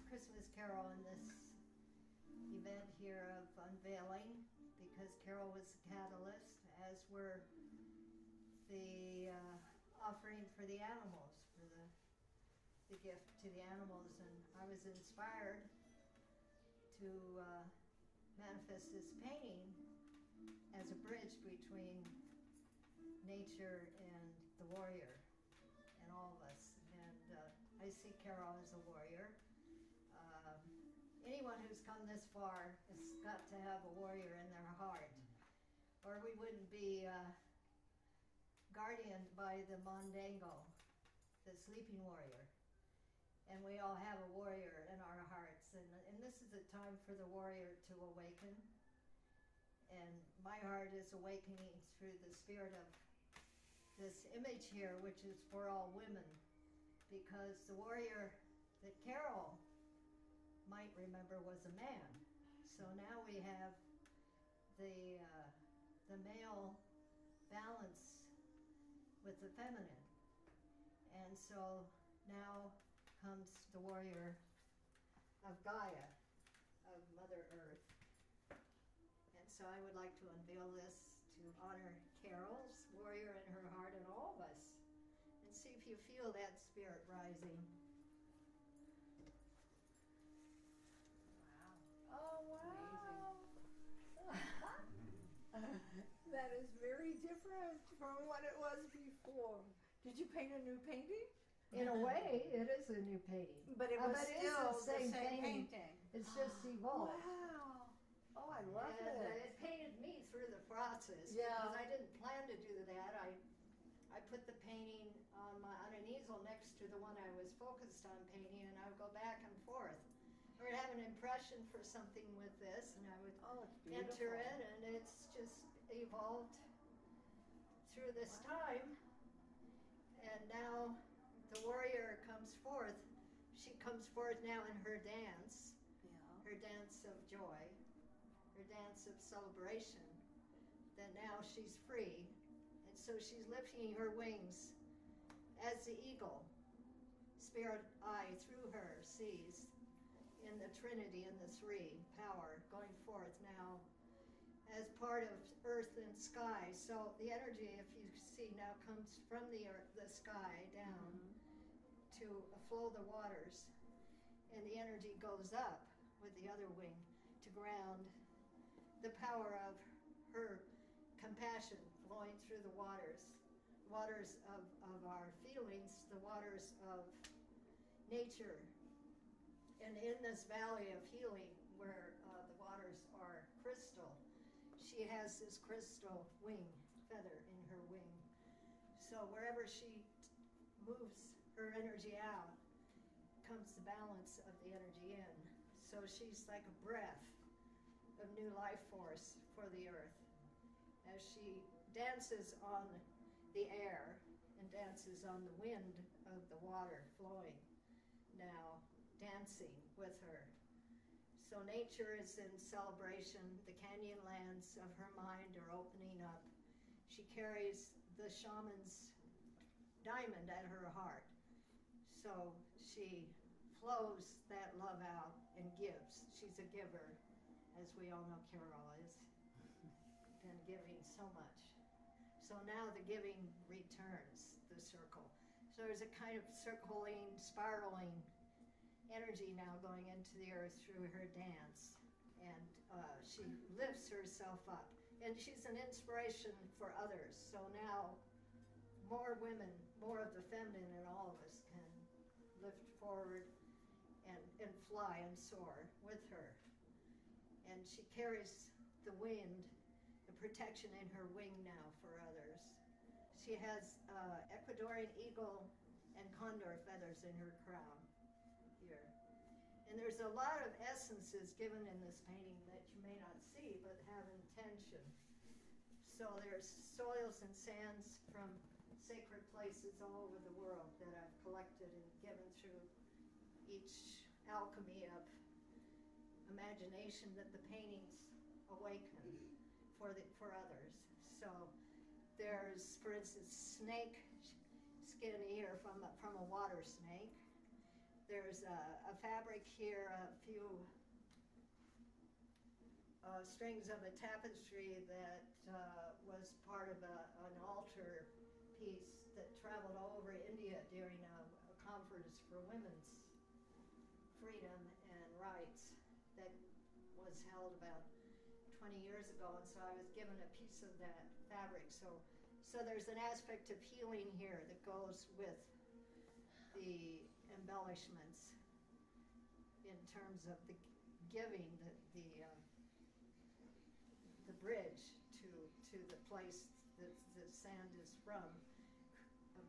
Christmas Carol in this event here of unveiling, because Carol was the catalyst, as were the offering for the animals, for the gift to the animals. And I was inspired to manifest this painting as a bridge between nature and the warrior and all of us. And I see Carol as a warrior. Anyone who's come this far has got to have a warrior in their heart, or we wouldn't be guardianed by the Mondango, the sleeping warrior. And we all have a warrior in our hearts, and this is a time for the warrior to awaken. And my heart is awakening through the spirit of this image here, which is for all women, because the warrior that Carol might remember was a man. So now we have the male balance with the feminine. And so now comes the warrior of Gaia, of Mother Earth. And so I would like to unveil this to honor Carol's warrior in her heart and all of us, and see if you feel that spirit rising. Oh, wow. That is very different from what it was before. Did you paint a new painting? In a way, it is a new painting. But it was still the same painting. It's just evolved. Wow. Oh, I love and, it. It painted me through the process, Yeah. because I didn't plan to do that. I put the painting on an easel next to the one I was focused on painting, and I would go back and forth. I would have an impression for something with this, and I would enter it, and it's just evolved through this time. And now the warrior comes forth. She comes forth now in her dance, her dance of joy, her dance of celebration, that now she's free. And so she's lifting her wings as the eagle. Spirit eye through her sees in the Trinity, in the three power going forth now as part of earth and sky. So the energy, if you see now, comes from the earth, the sky down to flow the waters, and the energy goes up with the other wing to ground the power of her compassion flowing through the waters of our feelings, the waters of nature. And in this valley of healing, where the waters are crystal, she has this crystal wing, feather in her wing. So wherever she moves her energy out, comes the balance of the energy in. So she's like a breath of new life force for the earth. As she dances on the air and dances on the wind of the water flowing, now dancing with her. So nature is in celebration. The canyon lands of her mind are opening up. She carries the shaman's diamond at her heart. So she flows that love out and gives. She's a giver, as we all know Carol is. Been giving so much. So now the giving returns the circle. So there's a kind of circling, spiraling energy now going into the earth through her dance. And she lifts herself up. And she's an inspiration for others. So now more women, more of the feminine in all of us can lift forward and fly and soar with her. And she carries the wind, the protection in her wing now for others. She has Ecuadorian eagle and condor feathers in her crown here. And there's a lot of essences given in this painting that you may not see, but have intention. So there's soils and sands from sacred places all over the world that I've collected and given through each alchemy of imagination that the paintings awaken for others. So there's, for instance, snake skin here from a water snake. There's a fabric here, a few strings of a tapestry that was part of an altar piece that traveled all over India during a conference for women's freedom and rights that was held about 20 years ago, and so I was given a piece of that fabric. So there's an aspect of healing here that goes with the embellishments in terms of the giving, the bridge to the place that the sand is from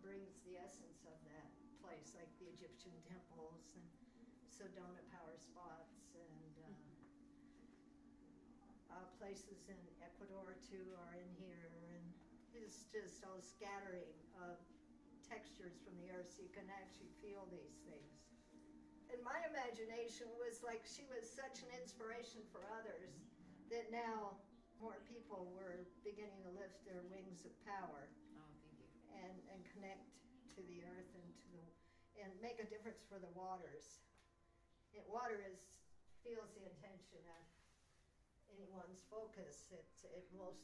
brings the essence of that place, like the Egyptian temples and Sedona power spots and places in Ecuador too are in here, and it's just a scattering of textures from the earth, so you can actually feel these things. And my imagination was like she was such an inspiration for others that now more people were beginning to lift their wings of power. Oh, thank you. And connect to the earth and make a difference for the waters. Water feels the intention of anyone's focus. It most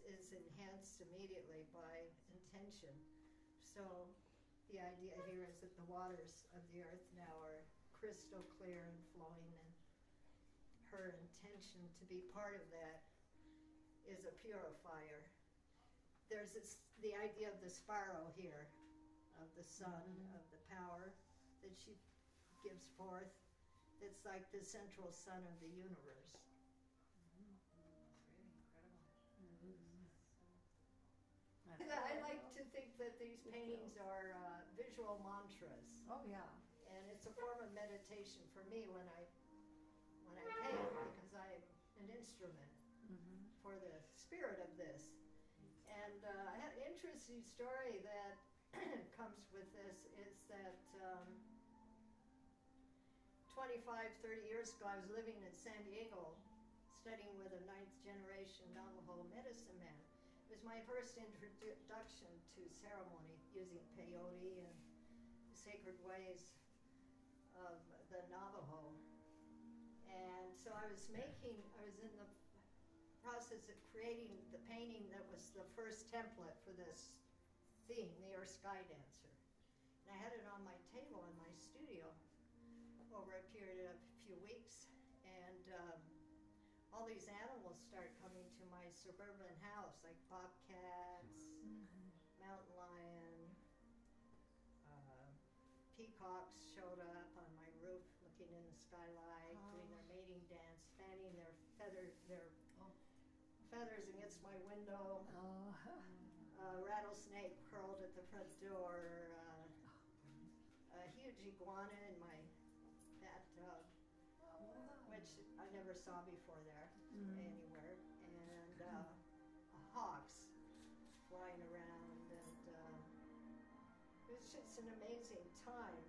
is enhanced immediately by intention. So the idea here is that the waters of the earth now are crystal clear and flowing, and her intention to be part of that is a purifier. There's the idea of the spiral here, of the sun, of the power that she gives forth. It's like the central sun of the universe. I like to think that these paintings are visual mantras. Oh yeah. And it's a form of meditation for me when I paint, because I'm an instrument for the spirit of this. And I had an interesting story that comes with this, is that 25, 30 years ago, I was living in San Diego studying with a 9th generation Navajo medicine man. It was my first introduction to ceremony using peyote and sacred ways of the Navajo. And so I was in the process of creating the painting that was the first template for this theme, the Earth Sky Dancer. And I had it on my table in my studio over a period of a few weeks, and all these animals started coming to my suburban house, like bobcats, mountain lion, peacocks showed up on my roof looking in the skylight, doing their mating dance, fanning their feathers against my window. Rattlesnake curled at the front door, a huge iguana in my bathtub, which I never saw before there anywhere, and hawks flying around, and it was just an amazing time.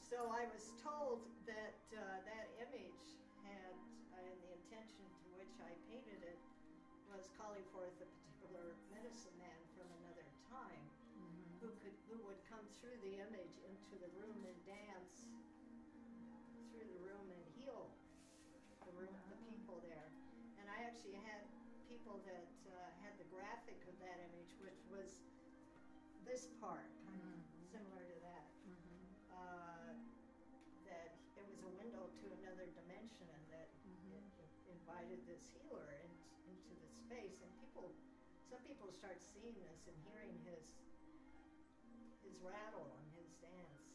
So I was told that that image had, and the intention to which I painted it, was calling forth a particular medicine man from another time who would come through the image into the room and dance through the room and heal the people there. And I actually had people that had the graphic of that image, which was this part, kind of similar to that. That it was a window to another dimension, and that it invited this healer into the space. And some people start seeing this and hearing his rattle and his dance,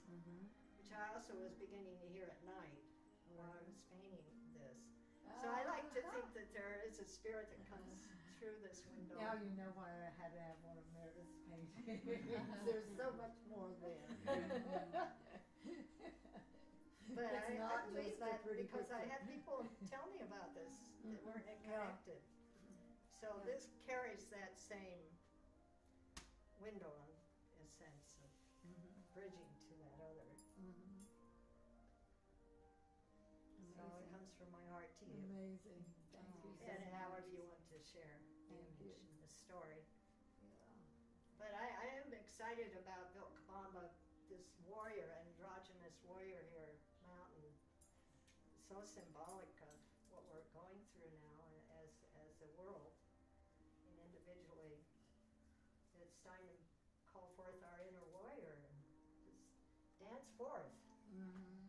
which I also was beginning to hear at night while I was painting this. So I like to think that there is a spirit that comes through this window. Now you know why I had to have one of Meredith's paintings. There's so much more there. But It's I not believe just a that pretty because I picture. had people tell me about this that weren't connected. So this carries that same window, in a sense of bridging to that other. So it comes from my heart to you. Amazing. Thank you so And much. however you want to share the Thank image you. and the story. Yeah. But I am excited about Vilcabamba, this so symbolic of what we're going through now as a world and individually. It's time to call forth our inner warrior and just dance forth Mm-hmm.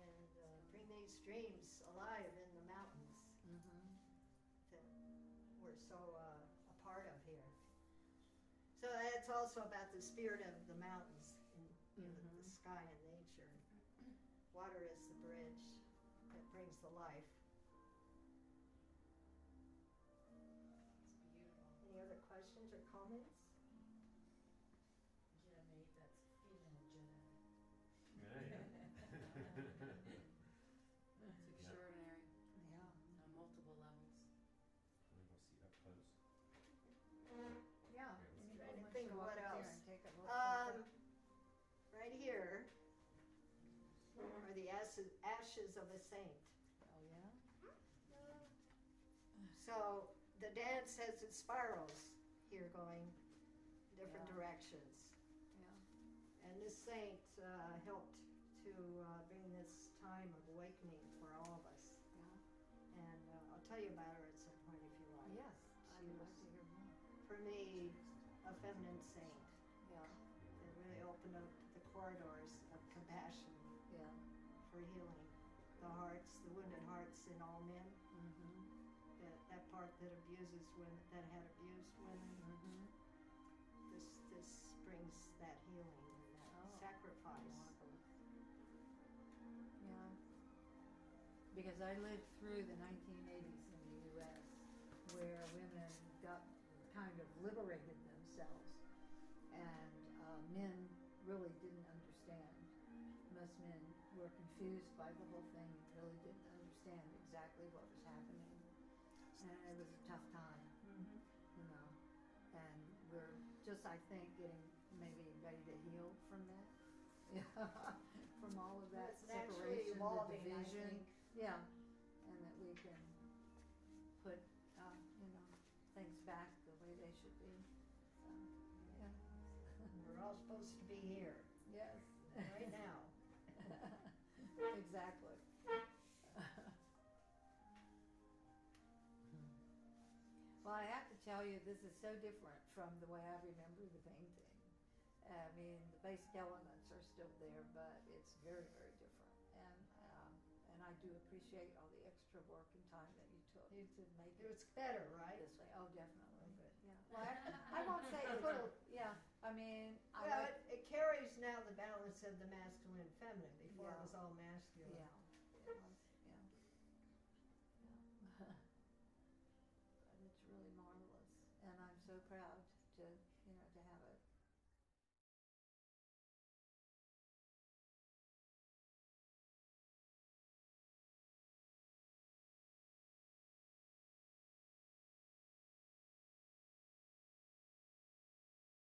and bring these dreams alive in the mountains Mm-hmm. that we're so a part of here. So it's also about the spirit of the mountains and the sky and nature. Water is the bridge that brings the life. It's beautiful. Any other questions or comments? Jimmy, that's female Jedi. Yeah. It's extraordinary Yeah. on multiple levels. Can we go see up close? Yeah. let's try to Anybody wants think of walk what up there else. and take a look at that? Right here are the ashes of a saint. Oh, yeah? So the dance has its spirals here going different Yeah. directions. Yeah. And this saint helped to bring this time of awakening for all of us. Yeah. And I'll tell you about her at some point if you like. Yes, I She would was, like to hear more. for me, a feminine saint. Yeah. It really opened up the corridors of compassion Yeah. for healing the hearts, the wounded hearts in all men. Mm-hmm. That part that abuses women, that had abused women. Mm-hmm. This brings that healing and that Oh, sacrifice. marvelous. Yeah. Because I lived through the 1980s in the U.S. where women got kind of liberated themselves, and men really didn't understand. Most men were confused by the whole thing and really didn't understand exactly what was happening. And it was a tough time, Mm-hmm. you know. And we're just, I think, getting maybe ready to heal from that. From all of that It's naturally separation, evolving, the division. I think. Yeah. And that we can put, things back the way they should be. So, yeah. We're all supposed to be here Yes. right now. Exactly. Well, I have to tell you, this is so different from the way I remember the painting. I mean, the basic elements are still there, but it's very, very different. And I do appreciate all the extra work and time that you took to make it It's better, right? this way. Oh, definitely. Yeah. Well, I won't say it's yeah. I mean, Well, it carries now the balance of the masculine and feminine. Before it Yeah. was all masculine. yeah. It was, yeah. Yeah. But it's really marvelous, and I'm so proud to